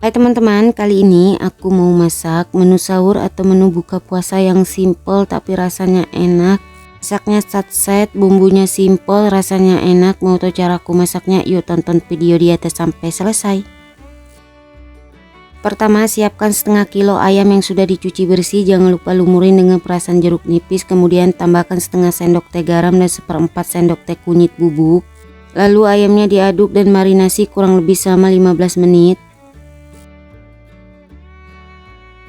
Hai teman-teman, kali ini aku mau masak menu sahur atau menu buka puasa yang simple tapi rasanya enak. Masaknya satset, bumbunya simple, rasanya enak. Mau tahu cara aku masaknya? Yuk tonton video di atas sampai selesai. Pertama, siapkan setengah kilo ayam yang sudah dicuci bersih. Jangan lupa lumurin dengan perasan jeruk nipis. Kemudian tambahkan setengah sendok teh garam dan seperempat sendok teh kunyit bubuk. Lalu ayamnya diaduk dan marinasi kurang lebih selama 15 menit.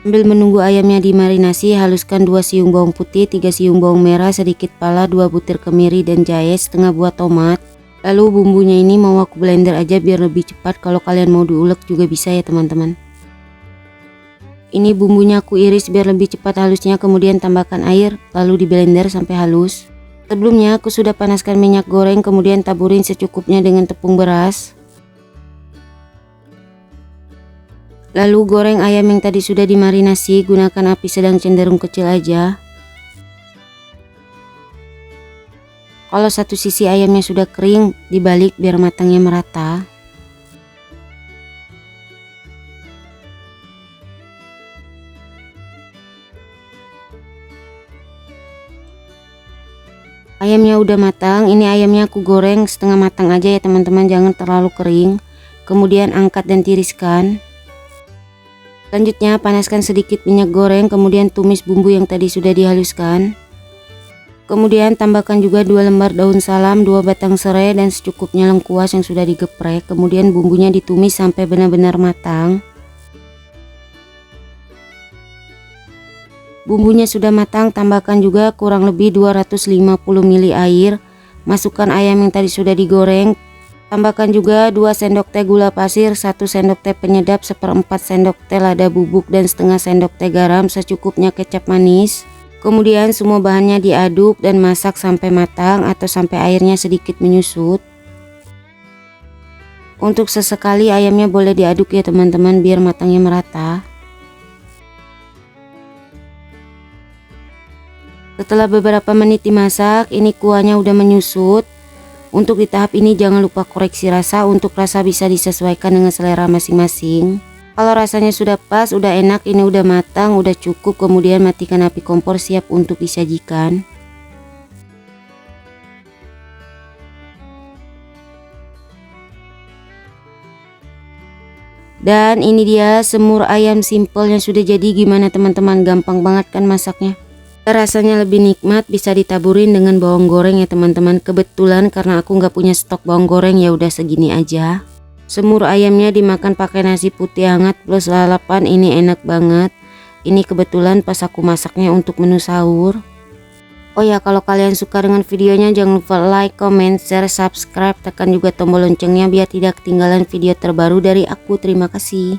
Sambil menunggu ayamnya dimarinasi, haluskan 2 siung bawang putih, 3 siung bawang merah, sedikit pala, 2 butir kemiri dan jahe, setengah buah tomat. Lalu bumbunya ini mau aku blender aja biar lebih cepat. Kalau kalian mau diulek juga bisa ya teman-teman. Ini bumbunya aku iris biar lebih cepat halusnya, kemudian tambahkan air lalu di blender sampai halus. Sebelumnya aku sudah panaskan minyak goreng, kemudian taburin secukupnya dengan tepung beras. Lalu goreng ayam yang tadi sudah dimarinasi, gunakan api sedang cenderung kecil aja. Kalau satu sisi ayamnya sudah kering, dibalik biar matangnya merata. Ayamnya udah matang, ini ayamnya aku goreng setengah matang aja ya teman-teman, jangan terlalu kering. Kemudian angkat dan tiriskan. Selanjutnya panaskan sedikit minyak goreng, kemudian tumis bumbu yang tadi sudah dihaluskan. Kemudian tambahkan juga 2 lembar daun salam, 2 batang serai dan secukupnya lengkuas yang sudah digeprek. Kemudian bumbunya ditumis sampai benar-benar matang. Bumbunya sudah matang, tambahkan juga kurang lebih 250 ml air. Masukkan ayam yang tadi sudah digoreng. Tambahkan juga 2 sendok teh gula pasir, 1 sendok teh penyedap, seperempat sendok teh lada bubuk dan setengah sendok teh garam, secukupnya kecap manis. Kemudian semua bahannya diaduk dan masak sampai matang atau sampai airnya sedikit menyusut. Untuk sesekali ayamnya boleh diaduk ya teman-teman biar matangnya merata. Setelah beberapa menit dimasak, ini kuahnya udah menyusut. Untuk di tahap ini jangan lupa koreksi rasa, untuk rasa bisa disesuaikan dengan selera masing-masing. Kalau rasanya sudah pas, udah enak, ini udah matang, udah cukup, kemudian matikan api kompor, siap untuk disajikan. Dan ini dia semur ayam simple yang sudah jadi. Gimana teman-teman, gampang banget kan masaknya? Rasanya lebih nikmat, bisa ditaburin dengan bawang goreng ya teman-teman. Kebetulan karena aku nggak punya stok bawang goreng, ya udah segini aja. Semur ayamnya dimakan pakai nasi putih hangat plus lalapan, ini enak banget. Ini kebetulan pas aku masaknya untuk menu sahur. Oh ya, kalau kalian suka dengan videonya jangan lupa like, comment, share, subscribe, tekan juga tombol loncengnya biar tidak ketinggalan video terbaru dari aku. Terima kasih.